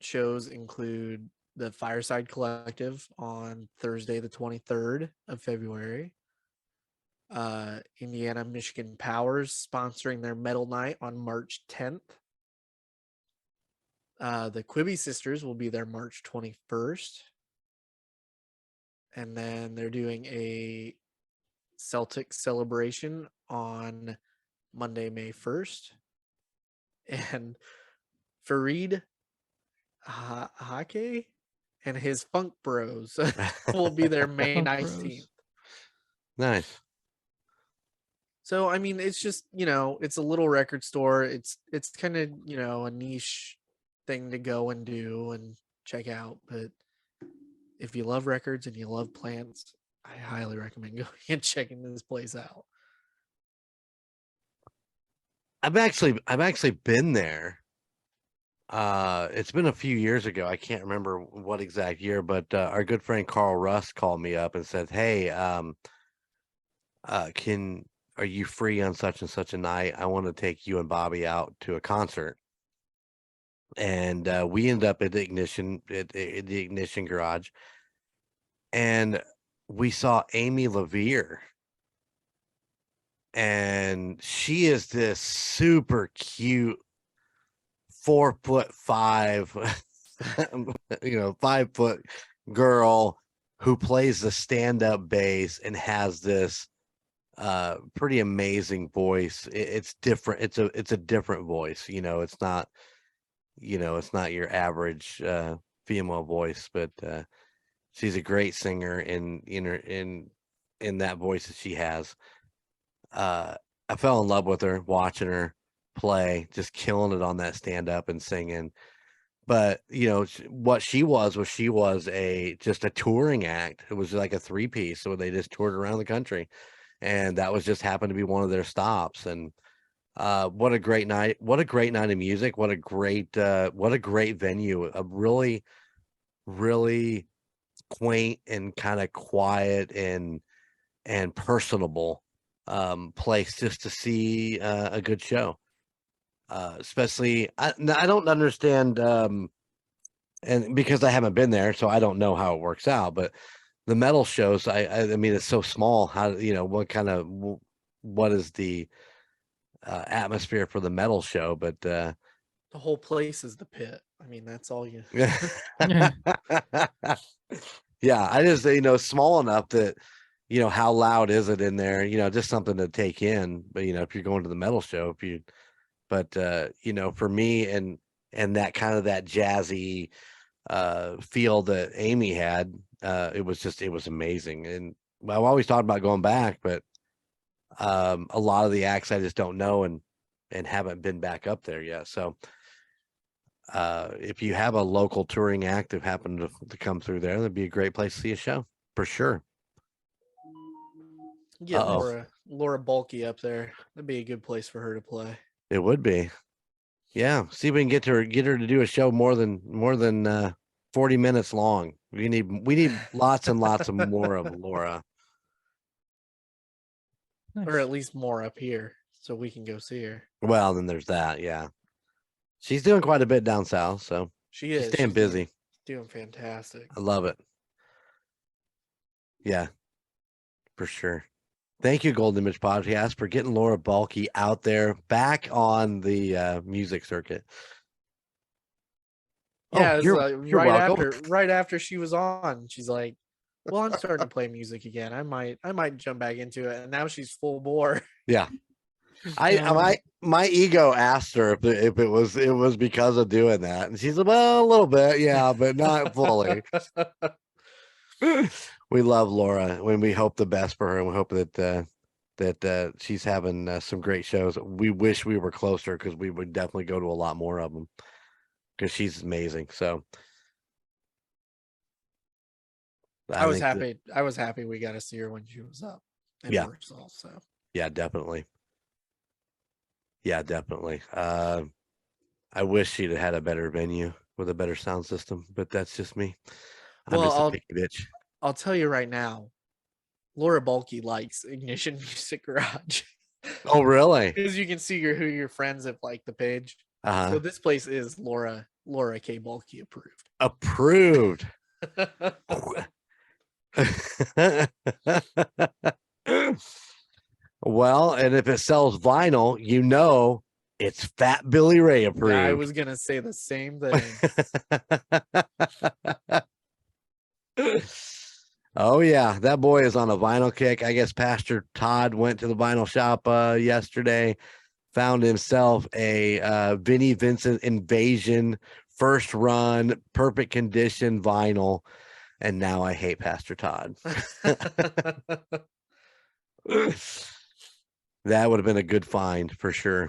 S3: shows include the Fireside Collective on Thursday, the 23rd of February. Indiana Michigan Powers sponsoring their metal night on March 10th. The Quibi Sisters will be there March 21st. And then they're doing a Celtic celebration on Monday, May 1st. And Fareed Hake and his Funk Bros will be there May
S5: Funk
S3: 19th.
S5: Bros.
S4: Nice.
S3: So I mean, it's just, it's a little record store. It's kind of, a niche thing to go and do and check out. But if you love records and you love plants, I highly recommend going and checking this place out.
S4: I've actually been there. It's been a few years ago. I can't remember what exact year, but our good friend Carl Russ called me up and said, "Hey, are you free on such and such a night? I want to take you and Bobby out to a concert." And we ended up at the Ignition garage, and we saw Amy LaVere, and she is this super cute 4'5", 5-foot girl who plays the stand-up bass and has this pretty amazing voice. It's different. It's a different voice. It's not your average female voice, but she's a great singer in that voice that she has. I fell in love with her watching her play, just killing it on that stand up and singing. But what she was just a touring act. It was like a 3-piece, so they just toured around the country, and that was just happened to be one of their stops. And what a great night of music. What a great venue. A really, really quaint and kind of quiet and personable place just to see a good show. Especially I don't understand, and because I haven't been there, so I don't know how it works out, but the metal shows, I mean, it's so small. How, what is the atmosphere for the metal show? But
S3: The whole place is the pit. I mean, that's all you.
S4: yeah, I just, small enough that, how loud is it in there? Just something to take in. But, if you're going to the metal show, but for me and that kind of that jazzy feel that Amy had, it was amazing. And I've always thought about going back, but a lot of the acts I just don't know and haven't been back up there yet. So if you have a local touring act that happened to come through there, that'd be a great place to see a show for sure.
S3: Get Laura Bulky up there. That'd be a good place for her to play.
S4: It would be. Yeah. See if we can get her to do a show more than 40 minutes long. We need lots and lots of more of Laura.
S5: Nice.
S3: Or at least more up here so we can go see her.
S4: Well, then there's that. Yeah. She's doing quite a bit down south, so
S3: She's
S4: staying busy.
S3: Doing fantastic.
S4: I love it. Yeah, for sure. Thank you, Golden Image Podcast, for getting Laura Bulky out there back on the music circuit.
S3: Yeah,
S4: you're welcome.
S3: right after she was on, she's like, "Well, I'm starting to play music again. I might jump back into it." And now she's full bore.
S4: Yeah. My ego asked her if it was because of doing that, and she said, "Well, a little bit, yeah, but not fully." We love Laura, when we hope the best for her, and we hope that she's having some great shows. We wish we were closer, because we would definitely go to a lot more of them, because she's amazing. So
S3: I was happy we got to see her when she was up in Warsaw. So
S4: yeah, definitely. Yeah, definitely. I wish she'd have had a better venue with a better sound system, but that's just me. I'm
S3: Well,
S4: just a picky bitch.
S3: I'll tell you right now, Laura Bulky likes Ignition Music Garage.
S4: Oh, really?
S3: Because you can see who your friends have liked the page.
S4: Uh-huh.
S3: So this place is Laura K. Bulky approved.
S4: Approved. Well, and if it sells vinyl, you know it's Fat Billy Ray approved.
S3: I was gonna say the same thing.
S4: Oh yeah, that boy is on a vinyl kick. I guess Pastor Todd went to the vinyl shop yesterday, found himself a Vinnie Vincent Invasion first run, perfect condition vinyl, and now I hate Pastor Todd. That would have been a good find for sure.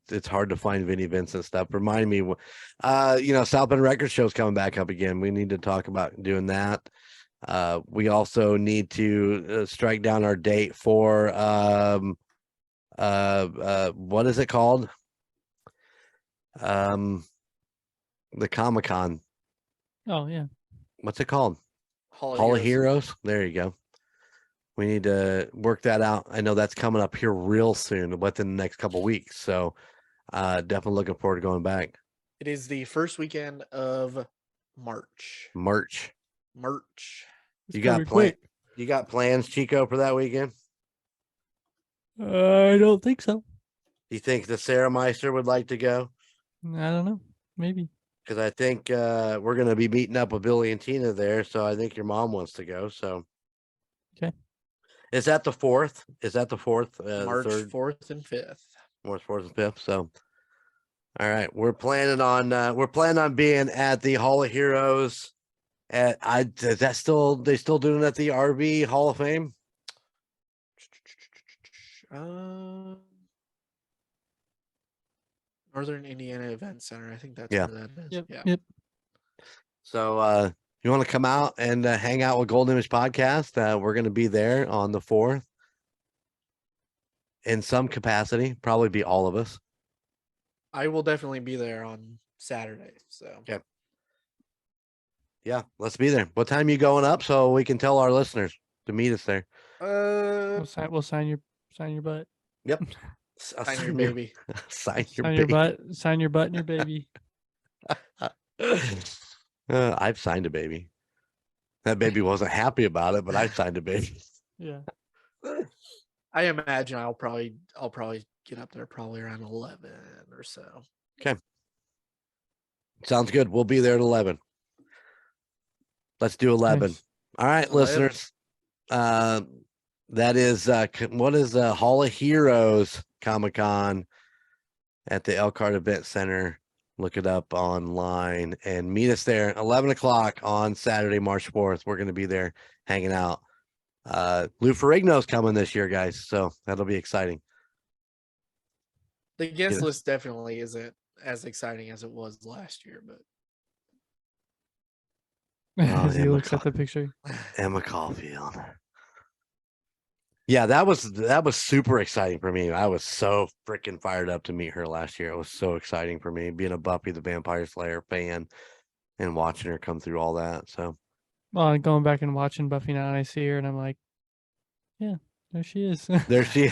S4: It's hard to find Vinnie Vincent stuff. Remind me, South Bend Record Show's coming back up again. We need to talk about doing that. We also need to strike down our date for what is it called? The Comic-Con.
S5: Oh yeah.
S4: What's it called?
S3: Hall
S4: Hall of Heroes. There you go. We need to work that out. I know that's coming up here real soon, within the next couple weeks. So definitely looking forward to going back.
S3: It is the first weekend of March.
S4: March.
S5: It's
S4: You got
S5: coming quick.
S4: You got plans, Chico, for that weekend?
S5: I don't think so.
S4: Do you think the Sarah Meister would like to go?
S5: I don't know. Maybe.
S4: Because I think we're going to be meeting up with Billy and Tina there. So I think your mom wants to go. So.
S5: Okay.
S4: Is that the 4th?
S3: March
S4: the
S3: 4th and 5th.
S4: March 4th and 5th. So, all right, we're planning on being at the Hall of Heroes. Is that still they still doing it at the RV Hall of Fame?
S3: Northern Indiana Event Center. I think that's
S4: Yeah.
S3: where that is.
S5: Yep.
S3: Yeah.
S5: Yep.
S4: So, you want to come out and hang out with Golden Image Podcast? We're going to be there on the 4th in some capacity. Probably be all of us.
S3: I will definitely be there on Saturday. So
S4: Okay. Yeah, let's be there. What time are you going up so we can tell our listeners to meet us there?
S5: We'll sign your butt.
S4: Yep.
S3: sign your baby.
S4: Sign your
S5: Sign
S4: baby.
S5: your butt. Sign your butt and your baby.
S4: I've signed a baby. That baby wasn't happy about it, but I signed a baby.
S5: Yeah.
S3: I imagine I'll probably get up there probably around 11 or so.
S4: Okay. Sounds good. We'll be there at 11. Let's do 11.
S5: Nice.
S4: All right,
S3: 11.
S4: listeners. That is what is Hall of Heroes Comic-Con at the Elkhart Event Center. Look it up online and meet us there 11 o'clock on Saturday, March 4th. We're going to be there hanging out. Lou Ferrigno's coming this year, guys. So that'll be exciting.
S3: The guest
S4: Yes.
S3: list definitely isn't as exciting as it was last year, but
S5: As he
S4: Emma
S5: looks at the picture.
S4: Emma Caulfield. Yeah, that was super exciting for me. I was so freaking fired up to meet her last year. It was so exciting for me being a Buffy the Vampire Slayer fan and watching her come through all that. So,
S5: Well, going back and watching Buffy now, and I see her, and I'm like, yeah, there she is.
S4: there she.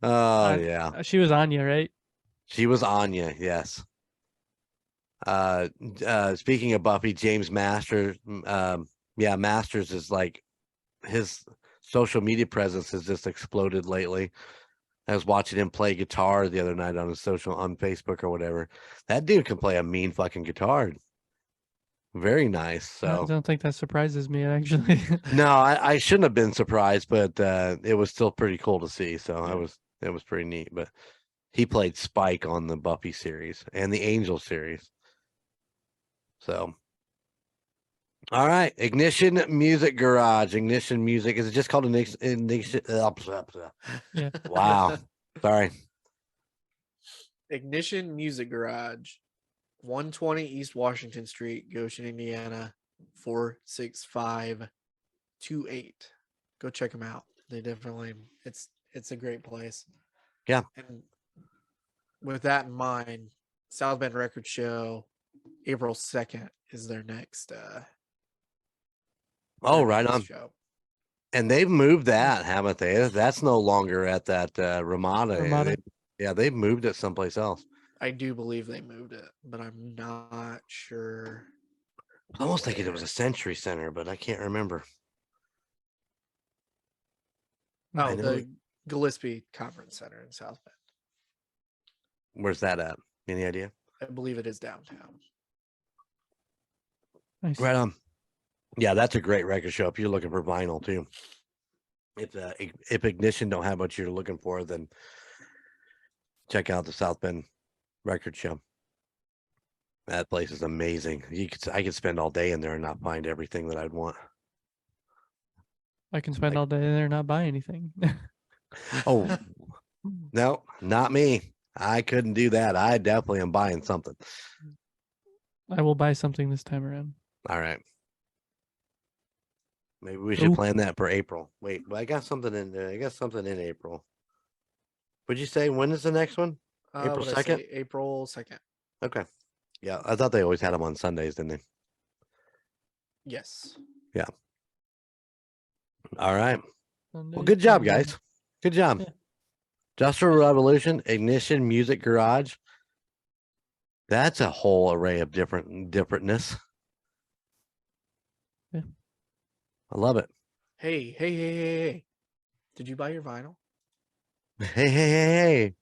S4: Oh yeah,
S5: She was Anya, right?
S4: she was Anya. Yes. Speaking of Buffy, James Masters. Masters is like his social media presence has just exploded lately. I was watching him play guitar the other night on Facebook or whatever. That dude can play a mean fucking guitar. Very nice.
S5: I
S4: So
S5: don't think that surprises me actually.
S4: no, I shouldn't have been surprised, but it was still pretty cool to see. So it was pretty neat. But he played Spike on the Buffy series and the Angel series. So all right, Ignition Music Garage. Ignition Music. Is it just called Ignition?
S5: Yeah.
S4: Wow. Sorry.
S3: Ignition Music Garage, 120 East Washington Street, Goshen, Indiana, 46528. Go check them out. They definitely. It's a great place.
S4: Yeah.
S3: And with that in mind, South Bend Record Show, April 2nd is their next.
S4: Oh,
S3: their
S4: right
S3: next
S4: on.
S3: show.
S4: And they've moved that, haven't they? That's no longer at that Ramada.
S5: Ramada.
S4: Yeah, they've moved it someplace else.
S3: I do believe they moved it, but I'm not sure.
S4: I almost thinking it was a Century Center, but I can't remember. I
S3: Oh,
S4: know
S3: the Gillespie Conference Center in South Bend.
S4: Where's that at? Any idea?
S3: I believe it is downtown.
S5: Nice.
S4: Right on. Yeah, that's a great record show if you're looking for vinyl too. If Ignition don't have what you're looking for, then check out the South Bend Record Show. That place is amazing. I could spend all day in there and not find everything that I'd want.
S5: I can spend all day there and not buy anything.
S4: Oh, no, not me. I couldn't do that. I definitely am buying something.
S5: I will buy something this time around.
S4: All right. Maybe we should
S5: Ooh.
S4: plan that for April. Wait, I got something in there. I got something in April. Would you say when is the next one? April
S3: What'd I
S4: 2nd?
S3: say? April 2nd.
S4: Okay. Yeah, I thought they always had them on Sundays, didn't they?
S3: Yes.
S4: All right.
S5: Sunday,
S4: Well, good job,
S5: Sunday.
S4: guys. Good job.
S5: Yeah.
S4: Industrial Revolution, Ignition, Music Garage. That's a whole array of differentness.
S5: Yeah.
S4: I love it.
S3: Hey. Did you buy your vinyl?
S4: Hey.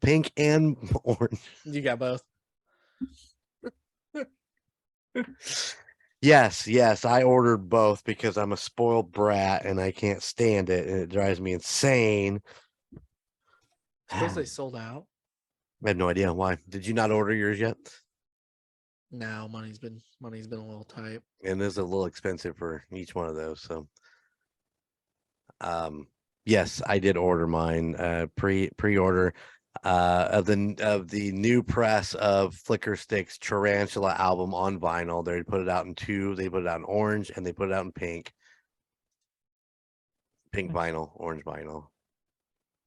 S4: Pink and orange.
S3: You got both.
S4: Yes, I ordered both because I'm a spoiled brat and I can't stand it and it drives me insane.
S3: Suppose they sold out.
S4: I have no idea why. Did you not order yours yet?
S3: No, money's been a little tight.
S4: And it is a little expensive for each one of those. So yes, I did order mine pre-order of the new press of Flicker Stick's Tarantula album on vinyl. They put it out in two. They put it out in orange and they put it out in pink. Pink vinyl, orange vinyl.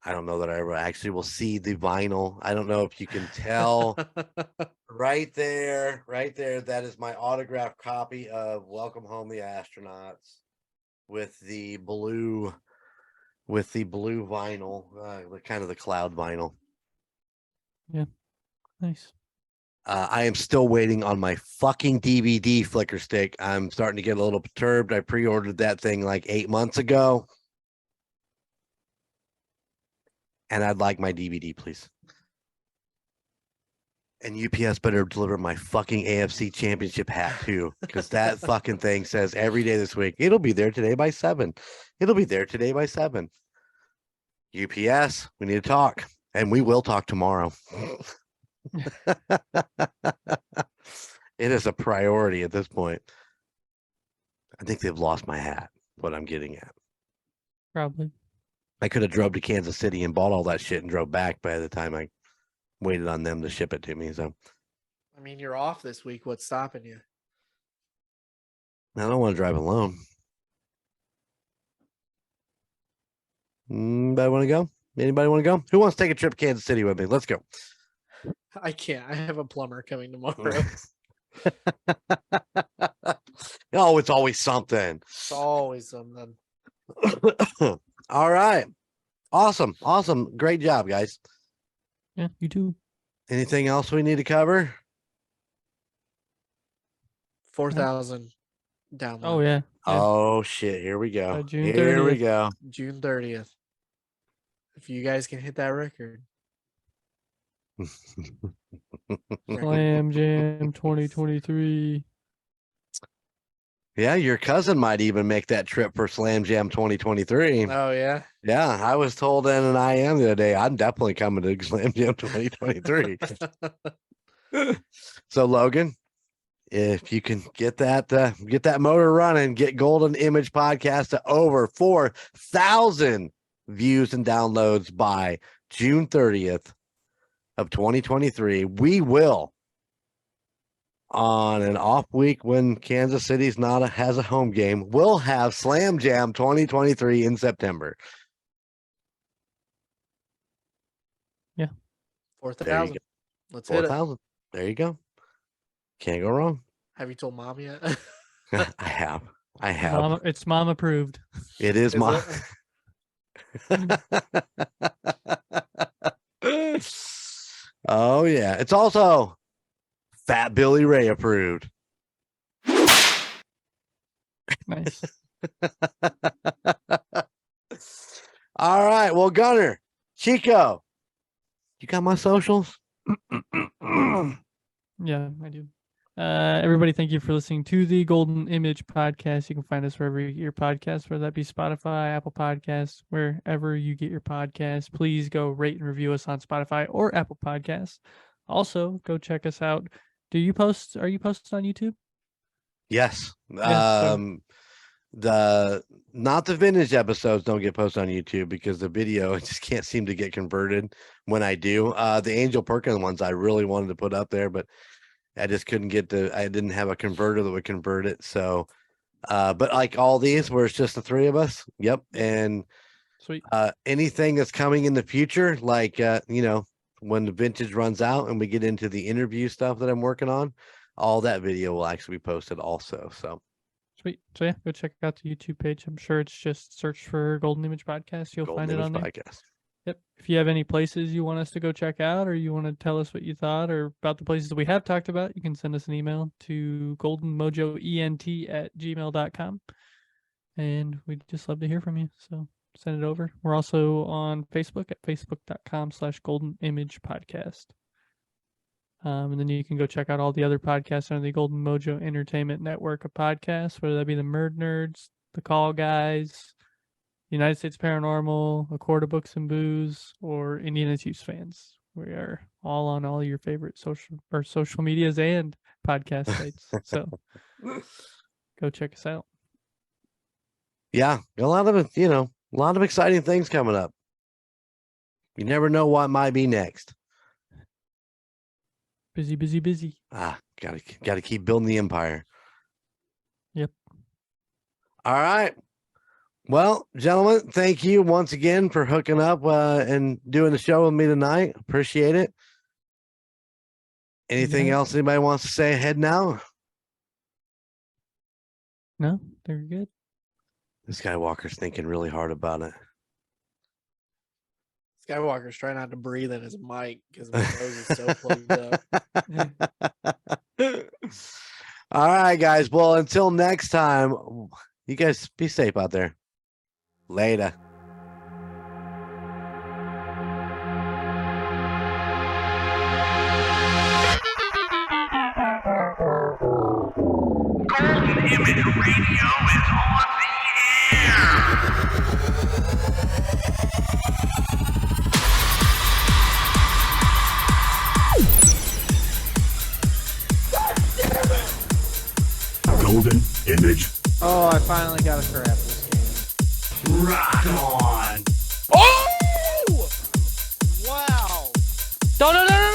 S4: I don't know that I ever actually will see the vinyl. I don't know if you can tell. Right there. That is my autographed copy of Welcome Home the Astronauts with the blue vinyl, kind of the cloud vinyl.
S5: Nice.
S4: I am still waiting on my fucking DVD Flicker Stick. I'm starting to get a little perturbed. I pre-ordered that thing like 8 months ago. And I'd like my DVD, please. And UPS better deliver my fucking AFC Championship hat too, because that fucking thing says every day this week, it'll be there today by 7. It'll be there today by 7. UPS, we need to talk, and we will talk tomorrow. It is a priority at this point. I think they've lost my hat, what I'm getting at.
S5: Probably.
S4: I could have drove to Kansas City and bought all that shit and drove back by the time I waited on them to ship it to me. So
S3: I mean, you're off this week. What's stopping you?
S4: I don't want to drive alone. Anybody want to go? Anybody want to go? Who wants to take a trip to Kansas City with me? Let's go.
S3: I can't. I have a plumber coming tomorrow.
S4: Oh, it's always something.
S3: It's always something.
S4: All right. Awesome. Great job, guys.
S5: Yeah, you too.
S4: Anything else we need to cover?
S3: 4,000 downloads.
S5: Oh yeah.
S4: Oh shit. Here we go.
S5: June
S4: Here we
S5: 30th.
S4: go.
S3: June 30th. If you guys can hit that record.
S5: Slam Jam 2023.
S4: Yeah, your cousin might even make that trip for Slam Jam 2023.
S3: Oh yeah.
S4: Yeah, I was told in an IM the other day, I'm definitely coming to Slam Jam 2023. So Logan, if you can get that motor running, get Golden Image Podcast to over 4,000 views and downloads by June 30th of 2023, we will on an off week when Kansas City's has a home game, we'll have Slam Jam 2023 in September.
S3: 4,000. Let's hit it.
S4: 4,000. There you go. Can't go wrong.
S3: Have you told mom yet?
S4: I have.
S5: It's mom approved.
S4: It is
S3: Is
S4: my. Oh yeah, it's also Fat Billy Ray approved.
S5: Nice.
S4: All right, well, Gunner, Chico, you got my socials?
S5: Yeah, I do. Everybody, thank you for listening to the Golden Image podcast. You can find us wherever you get your podcasts, whether that be Spotify, Apple Podcasts, wherever you get your podcasts. Please go rate and review us on Spotify or Apple Podcasts. Also, go check us out. Are you posted on YouTube?
S4: Yes.
S5: Yeah,
S4: Not the vintage episodes don't get posted on YouTube because the video just can't seem to get converted when I do. The Angel Perkins ones I really wanted to put up there, but I just couldn't I didn't have a converter that would convert it. So, but like all these where it's just the three of us. Yep. And
S5: Sweet.
S4: Anything that's coming in the future, like, when the vintage runs out and we get into the interview stuff that I'm working on, all that video will actually be posted also. So
S5: Sweet. So yeah, go check out the YouTube page. I'm sure it's just search for Golden Image Podcast. You'll
S4: Golden
S5: find it
S4: Image
S5: on there.
S4: Podcast.
S5: Yep. If you have any places you want us to go check out, or you want to tell us what you thought or about the places that we have talked about, you can send us an email to goldenmojoent@gmail.com. And we'd just love to hear from you. So send it over. We're also on Facebook at facebook.com/Golden Image Podcast. And then you can go check out all the other podcasts on the Golden Mojo Entertainment network of podcasts, whether that be the MurdNerds, the Call Guys, United States Paranormal, A Quart of Books and Booze, or Indiana Chiefs fans. We are all on all your favorite social medias and podcast sites. So go check us out.
S4: Yeah, a lot of exciting things coming up. You never know what might be next.
S5: Busy.
S4: Gotta keep building the empire.
S5: Yep.
S4: All right. Well, gentlemen, thank you once again for hooking up and doing the show with me tonight. Appreciate it. Anything else anybody wants to say ahead now?
S5: No, they're good.
S4: This Skywalker's thinking really hard about it.
S3: Skywalker's trying not to breathe in his mic because my nose is so plugged up.
S4: All right, guys. Well, until next time, you guys be safe out there. Later.
S1: Golden Image Radio is on the air.
S2: Golden Image.
S3: Oh, I finally got a crap this game.
S2: Rock on.
S3: Oh! Wow.
S5: No.